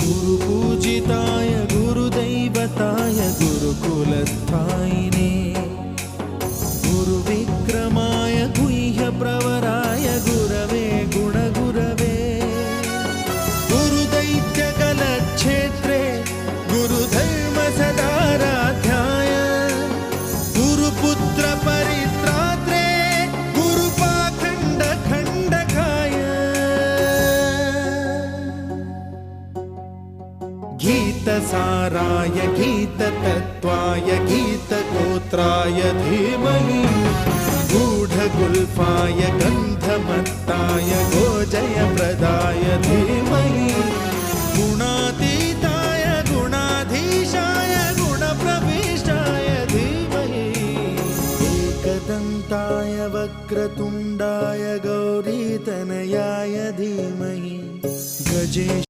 गुरुपूजिताय गुरुदैवताय गुरुकुलस्थायिने गुरुविक्रमाय गुह्यप्रवराय गुरवे गुणगुरवे गुरुदैत्यकलक्षेत्रे गुरुधर्मसदाराध्याय गुरुपुत्रपरित्रात्रे गुरुपाखण्डखण्डकाय गीतसाराय गीततत्त्वाय गीतगोत्राय धीमहि गूढगुल्फाय गन्धमत्ताय गोजयप्रदाय धीमहि गुणातीताय गुणाधीशाय गुणप्रविष्टाय धीमहि एकदन्ताय वक्रतुण्डाय गौरीतनयाय धीमहि गजेश